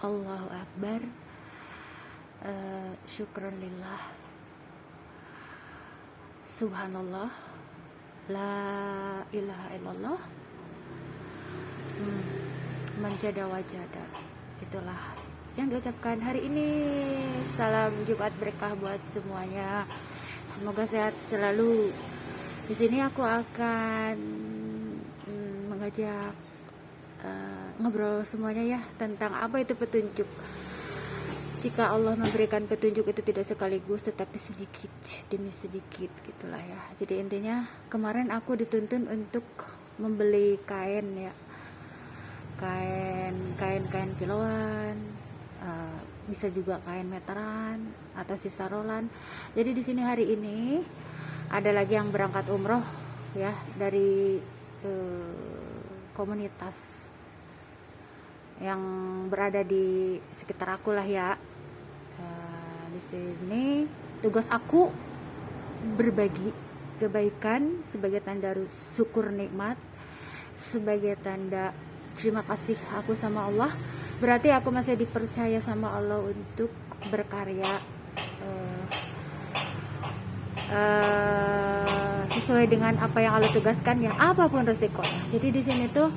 Allahu Akbar. Syukran lillah. Subhanallah. La ilaha illallah. Manjada wajada. Itulah yang diucapkan hari ini. Salam Jumat berkah buat semuanya. Semoga sehat selalu. Di sini aku akan mengajak ngobrol semuanya ya tentang apa itu petunjuk. Jika Allah memberikan petunjuk itu tidak sekaligus tetapi sedikit demi sedikit gitulah ya. Jadi intinya kemarin aku dituntun untuk membeli kain ya, kain kiloan, bisa juga kain meteran atau sisa rolan. Jadi di sini hari ini ada lagi yang berangkat umroh ya dari komunitas yang berada di sekitar aku lah ya. Di sini tugas aku berbagi kebaikan sebagai tanda syukur nikmat, sebagai tanda terima kasih aku sama Allah. Berarti aku masih dipercaya sama Allah untuk berkarya sesuai dengan apa yang Allah tugaskan ya, apapun resikonya. Jadi di sini tuh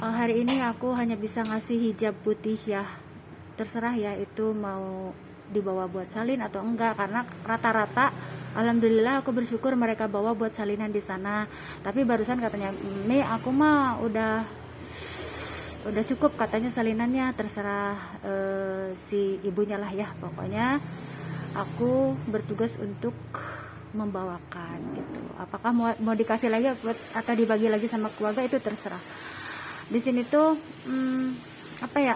hari ini aku hanya bisa ngasih hijab putih ya, terserah ya itu mau dibawa buat salin atau enggak, karena rata-rata alhamdulillah aku bersyukur mereka bawa buat salinan di sana. Tapi barusan katanya ini aku mah udah cukup katanya salinannya, terserah si ibunya lah ya. Pokoknya aku bertugas untuk membawakan gitu. Apakah mau dikasih lagi atau dibagi lagi sama keluarga itu terserah. Di sini tuh apa ya,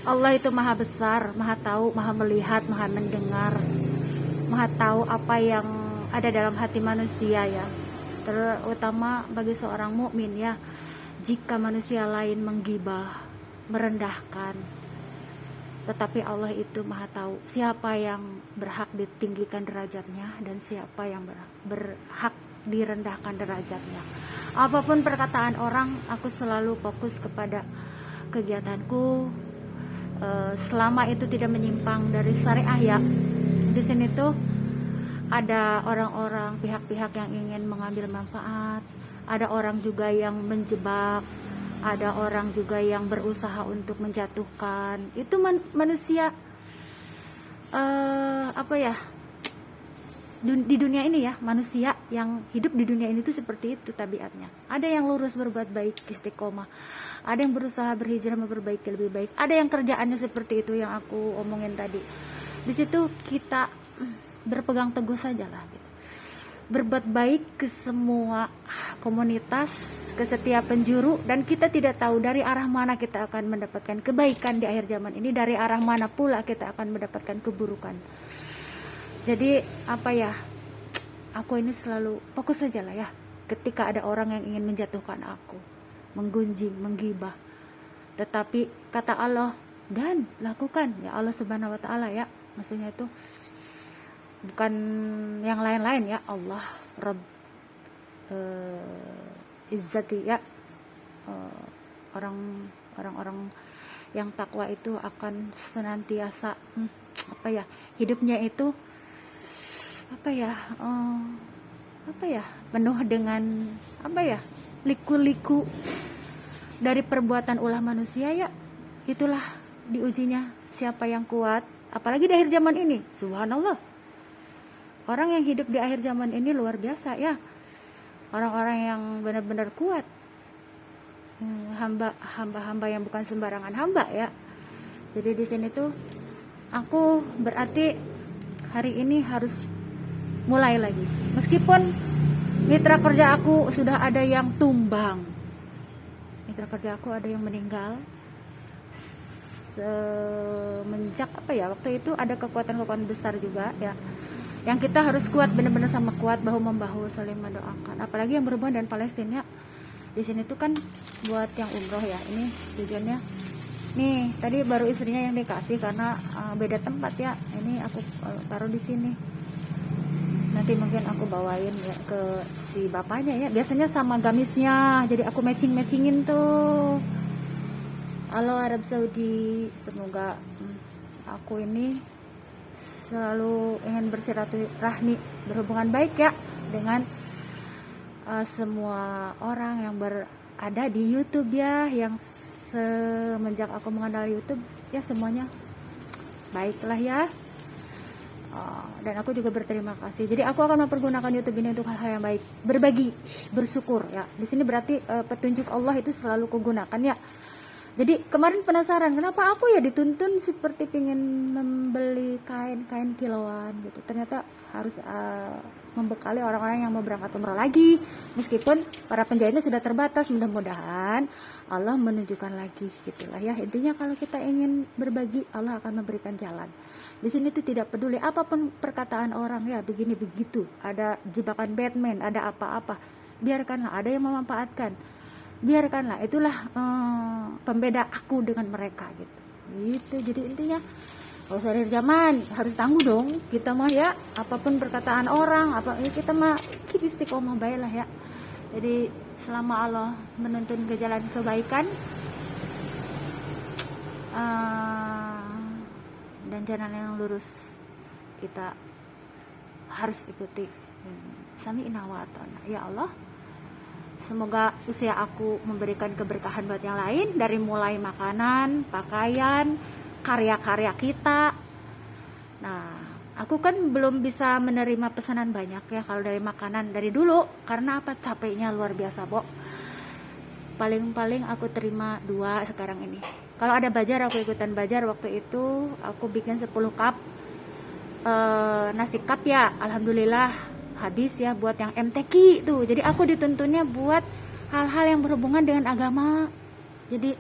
Allah itu maha besar, maha tahu, maha melihat, maha mendengar, maha tahu apa yang ada dalam hati manusia ya, terutama bagi seorang mukmin ya. Jika manusia lain menggibah, merendahkan, tetapi Allah itu maha tahu siapa yang berhak ditinggikan derajatnya dan siapa yang berhak direndahkan derajatnya. Apapun perkataan orang, aku selalu fokus kepada kegiatanku selama itu tidak menyimpang dari syariah ya. Di sini tuh ada orang-orang, pihak-pihak yang ingin mengambil manfaat, ada orang juga yang menjebak, ada orang juga yang berusaha untuk menjatuhkan. Itu manusia apa ya, di dunia ini ya, manusia yang hidup di dunia ini tuh seperti itu tabiatnya. Ada yang lurus berbuat baik istiqomah, ada yang berusaha berhijrah memperbaiki lebih baik, ada yang kerjaannya seperti itu yang aku omongin tadi. Di situ kita berpegang teguh sajalah gitu. Berbuat baik ke semua komunitas, ke setiap penjuru, dan kita tidak tahu dari arah mana kita akan mendapatkan kebaikan di akhir zaman ini, dari arah mana pula kita akan mendapatkan keburukan. Jadi apa ya, aku ini selalu fokus saja lah ya ketika ada orang yang ingin menjatuhkan aku, menggunjing, menggibah. Tetapi kata Allah, dan lakukan ya Allah subhanahu wa ta'ala ya, maksudnya itu bukan yang lain-lain ya, Allah Rabb Izzati ya. Orang-orang yang takwa itu akan senantiasa apa ya, hidupnya itu apa ya, penuh dengan apa ya, liku-liku dari perbuatan ulah manusia ya. Itulah diujinya siapa yang kuat, apalagi di akhir zaman ini. Subhanallah, orang yang hidup di akhir zaman ini luar biasa ya, orang-orang yang benar-benar kuat, hamba yang bukan sembarangan hamba ya. Jadi di sini tuh aku berarti hari ini harus mulai lagi, meskipun mitra kerja aku sudah ada yang tumbang, mitra kerja aku ada yang meninggal semenjak apa ya, waktu itu ada kekuatan besar juga ya, yang kita harus kuat, benar-benar sama kuat, bahu membahu saling mendoakan. Apalagi yang berhubungan dengan Palestina. Di sini tuh kan buat yang umroh ya, ini tujuannya. Nih tadi baru istrinya yang dikasih karena beda tempat ya, ini aku taruh di sini. Nanti mungkin aku bawain ya ke si bapaknya ya, biasanya sama gamisnya, jadi aku matchingin tuh Halo Arab Saudi, semoga aku ini selalu ingin bersilaturahmi, berhubungan baik ya dengan semua orang yang berada di YouTube ya, yang semenjak aku mengenal YouTube ya semuanya baiklah ya. Dan aku juga berterima kasih. Jadi aku akan mempergunakan YouTube ini untuk hal-hal yang baik, berbagi, bersyukur ya. Di sini berarti petunjuk Allah itu selalu kugunakan ya. Jadi kemarin penasaran kenapa aku ya dituntun seperti pengen membeli kain kiloan gitu. Ternyata harus membekali orang-orang yang mau berangkat umrah lagi. Meskipun para penjahitnya sudah terbatas, mudah-mudahan Allah menunjukkan lagi gitulah ya. Intinya kalau kita ingin berbagi, Allah akan memberikan jalan. Di sini tuh tidak peduli apapun perkataan orang ya, begini begitu. Ada jebakan Batman, ada apa-apa. Biarkanlah, ada yang memanfaatkan. Biarkanlah, itulah pembeda aku dengan mereka gitu. Jadi intinya kalau akhir zaman harus tangguh dong kita mah ya, apapun perkataan orang apa ya, kita mah keep istiqomah baiklah ya. Jadi selama Allah menuntun ke jalan kebaikan dan jalan yang lurus, kita harus ikuti. Sami'na wa ata'na ya Allah. Semoga usia aku memberikan keberkahan buat yang lain, dari mulai makanan, pakaian, karya-karya kita. Nah, aku kan belum bisa menerima pesanan banyak ya kalau dari makanan dari dulu, karena apa, capeknya luar biasa, Bo. Paling-paling aku terima 2 sekarang ini. Kalau ada bajar aku ikutan bajar. Waktu itu aku bikin 10 cup nasi cup ya, alhamdulillah habis ya buat yang MTQ tuh. Jadi aku dituntunnya buat hal-hal yang berhubungan dengan agama. Jadi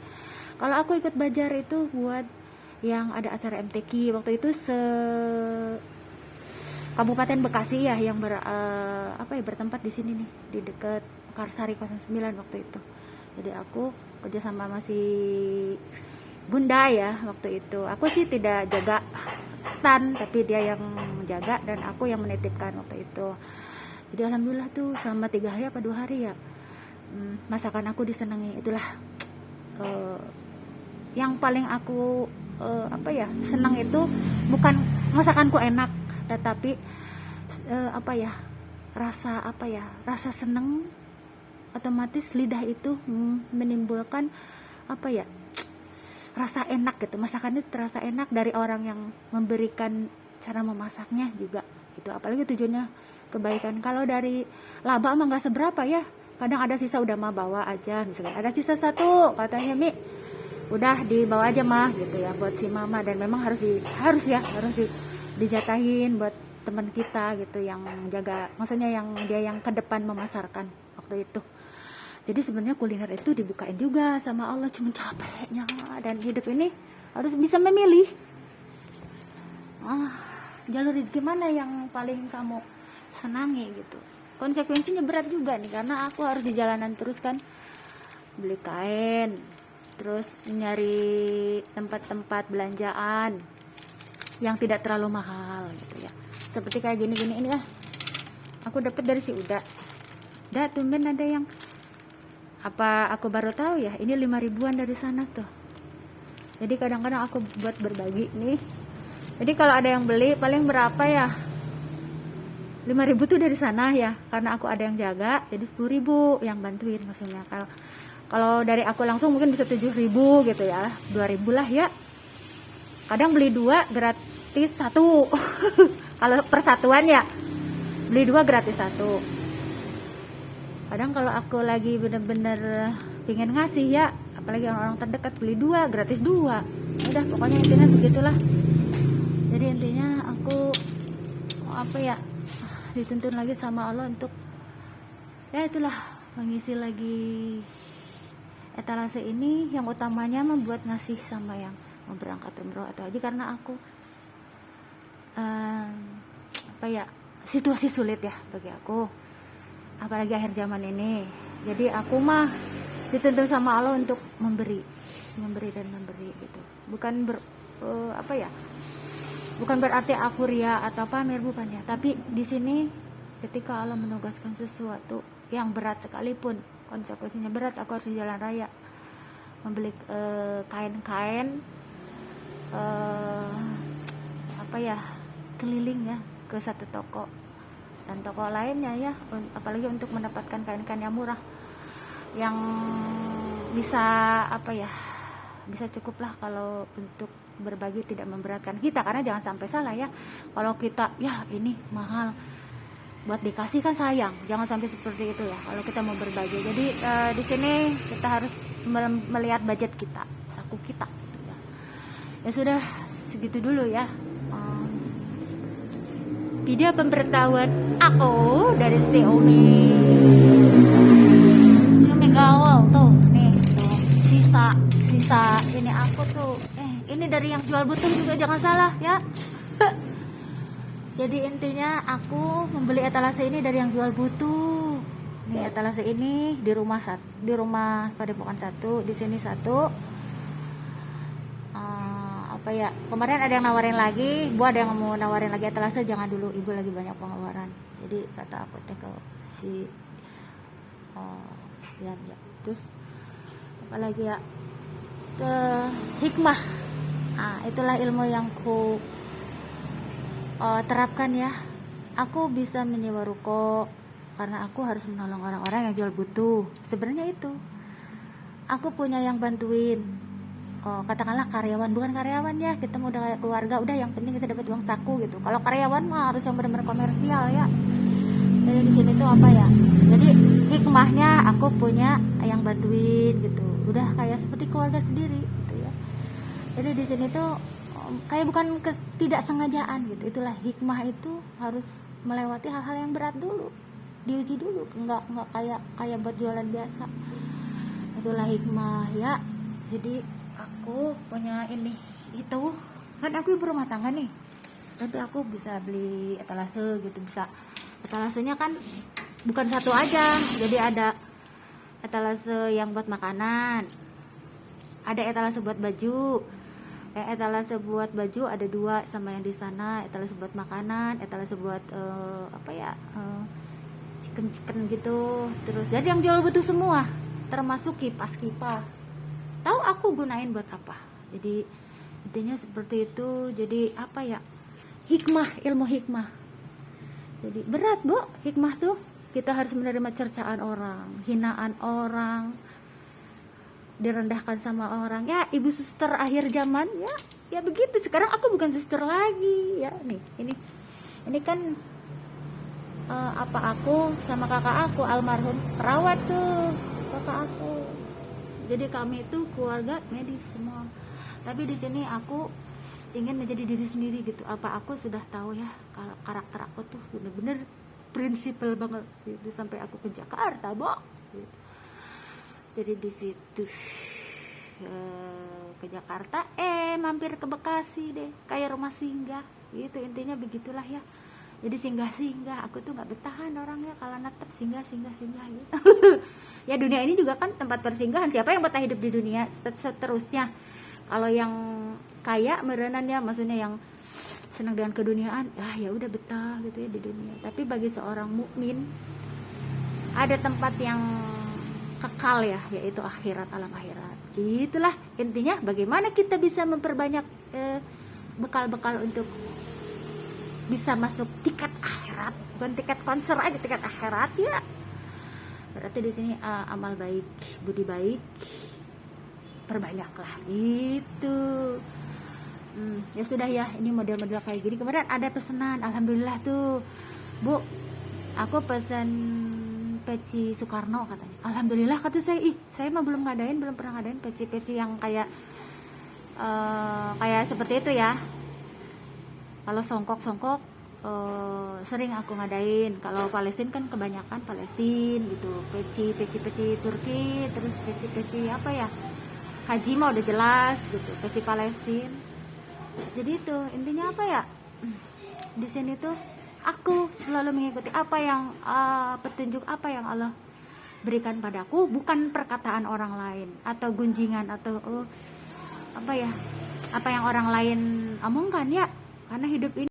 kalau aku ikut bajar itu buat yang ada acara MTQ waktu itu Kabupaten Bekasi ya, yang bertempat di sini nih, di dekat Karsari 09 waktu itu. Jadi aku kerja sama masih Bunda ya waktu itu. Aku sih tidak jaga stand, tapi dia yang menjaga dan aku yang menitipkan waktu itu. Jadi alhamdulillah tuh selama 3 hari apa 2 hari ya, masakan aku disenangi. Itulah yang paling aku senang itu bukan masakanku enak, tetapi rasa senang. Otomatis lidah itu menimbulkan rasa enak gitu. Masakan itu terasa enak dari orang yang memberikan cara memasaknya juga itu, apalagi tujuannya kebaikan. Kalau dari laba mah nggak seberapa ya, kadang ada sisa udah mah bawa aja, misalkan ada sisa 1 katanya Mi udah dibawa aja mah gitu ya buat si mama, dan memang harus dijatahin buat teman kita gitu yang jaga, maksudnya yang dia yang ke depan memasarkan waktu itu. Jadi sebenarnya kuliner itu dibukain juga sama Allah, cuma capeknya. Dan hidup ini harus bisa memilih jalur rezeki mana yang paling kamu senangi gitu. Konsekuensinya berat juga nih, karena aku harus di jalanan terus kan, beli kain, terus nyari tempat-tempat belanjaan yang tidak terlalu mahal gitu ya. Seperti kayak gini-gini ini lah, aku dapat dari si Uda. Tumben ada yang aku baru tahu ya, ini 5 ribuan dari sana tuh. Jadi kadang-kadang aku buat berbagi nih. Jadi kalau ada yang beli paling berapa ya, 5 ribu tuh dari sana ya, karena aku ada yang jaga, jadi 10 ribu yang bantuin maksudnya. Kalau dari aku langsung mungkin bisa 7 ribu gitu ya, 2 ribu lah ya. Kadang beli 2 gratis 1 kalau persatuan ya, beli 2 gratis 1. Kadang kalau aku lagi bener-bener pengen ngasih ya, apalagi orang-orang terdekat, beli 2 gratis 2. Udah pokoknya intinya begitulah. Jadi intinya aku dituntun lagi sama Allah untuk ya itulah, mengisi lagi etalase ini, yang utamanya membuat ngasih sama yang mau berangkat umroh atau haji, karena aku situasi sulit ya bagi aku, apalagi akhir zaman ini. Jadi aku mah dituntun sama Allah untuk memberi dan memberi gitu. Bukan bukan berarti aku ria atau pamer, bukan ya. Tapi di sini ketika Allah menugaskan sesuatu yang berat sekalipun, konsekuensinya berat, aku harus di jalan raya. membeli kain-kain keliling ya ke satu toko dan toko lainnya ya, apalagi untuk mendapatkan kain-kain yang murah yang bisa bisa cukup lah kalau untuk berbagi, tidak memberatkan kita. Karena jangan sampai salah ya, kalau kita ya ini mahal buat dikasih kan sayang, jangan sampai seperti itu ya kalau kita mau berbagi. Jadi di sini kita harus melihat budget kita, saku kita gitu ya. Ya sudah, segitu dulu ya video pemberitahuan aku dari Xiaomi Gawal tuh nih tuh, sisa ini aku tuh ini dari yang jual butut juga, jangan salah ya. Jadi intinya aku membeli etalase ini dari yang jual butuh. Nih etalase ini di rumah Padepokan 1, di sini 1. Kemarin ada yang nawarin lagi, Bu ada yang mau nawarin lagi etalase, jangan dulu, Ibu lagi banyak pengeluaran. Jadi kata aku teh ke si ya. Terus apalagi ya, ke hikmah. Itulah ilmu yang ku terapkan ya. Aku bisa menyewa ruko karena aku harus menolong orang-orang yang jual butuh. Sebenarnya itu aku punya yang bantuin, katakanlah karyawan, bukan karyawan ya, kita mau udah kayak keluarga, udah yang penting kita dapat uang saku gitu. Kalau karyawan mah harus yang benar-benar komersial ya. Jadi di sini tuh jadi hikmahnya aku punya yang bantuin gitu, udah kayak seperti keluarga sendiri gitu ya. Jadi di sini tuh kayak bukan ketidaksengajaan gitu. Itulah hikmah, itu harus melewati hal-hal yang berat dulu, diuji dulu, nggak kayak buat jualan biasa. Itulah hikmah ya. Jadi aku punya ini itu kan, aku ibu rumah tangga nih, tapi aku bisa beli etalase gitu. Bisa etalasenya kan bukan satu aja, jadi ada etalase yang buat makanan, ada etalase buat baju. Etalase buat baju ada 2 sama yang di sana, etalase buat makanan, etalase buat chicken gitu. Terus jadi yang jual butuh semua, termasuk kipas tahu aku gunain buat apa. Jadi intinya seperti itu. Jadi hikmah, ilmu hikmah. Jadi berat Bu, hikmah tuh kita harus menerima cercaan orang, hinaan orang, direndahkan sama orang ya. Ibu suster akhir zaman ya begitu. Sekarang aku bukan suster lagi ya. Nih ini kan aku sama kakak aku almarhum perawat tuh, kakak aku. Jadi kami itu keluarga medis semua. Tapi di sini aku ingin menjadi diri sendiri gitu. Aku sudah tahu ya kalau karakter aku tuh bener-bener prinsipil banget gitu. Sampai aku ke Jakarta, Bo. Gitu. Jadi di situ ke Jakarta, mampir ke Bekasi deh, kayak rumah singgah. Gitu intinya, begitulah ya. Jadi singgah-singgah, aku tuh nggak bertahan orangnya kalau natap singgah gitu. Ya dunia ini juga kan tempat persinggahan. Siapa yang betah hidup di dunia seterusnya? Kalau yang kaya merenan ya, maksudnya yang senang dengan keduniaan, ya udah betah gitu ya di dunia. Tapi bagi seorang mukmin ada tempat yang kekal ya, yaitu akhirat, alam akhirat. Gitulah intinya, bagaimana kita bisa memperbanyak bekal-bekal untuk bisa masuk tiket akhirat, bukan tiket konser aja, tiket akhirat ya. Berarti di sini amal baik, budi baik, perbanyaklah gitu. Ya sudah ya, ini model-model kayak gini. Kemarin ada pesanan, alhamdulillah tuh Bu, aku pesan peci Soekarno katanya. Alhamdulillah kata saya, saya mah belum pernah ngadain peci-peci yang kayak seperti itu ya. Kalau songkok sering aku ngadain. Kalau Palestina kan kebanyakan Palestina gitu, peci Turki, terus peci Haji mah udah jelas gitu, peci Palestina. Jadi itu intinya di sini tuh aku selalu mengikuti apa yang petunjuk apa yang Allah berikan padaku, bukan perkataan orang lain atau gunjingan atau apa yang orang lain omongkan ya. Karena hidup ini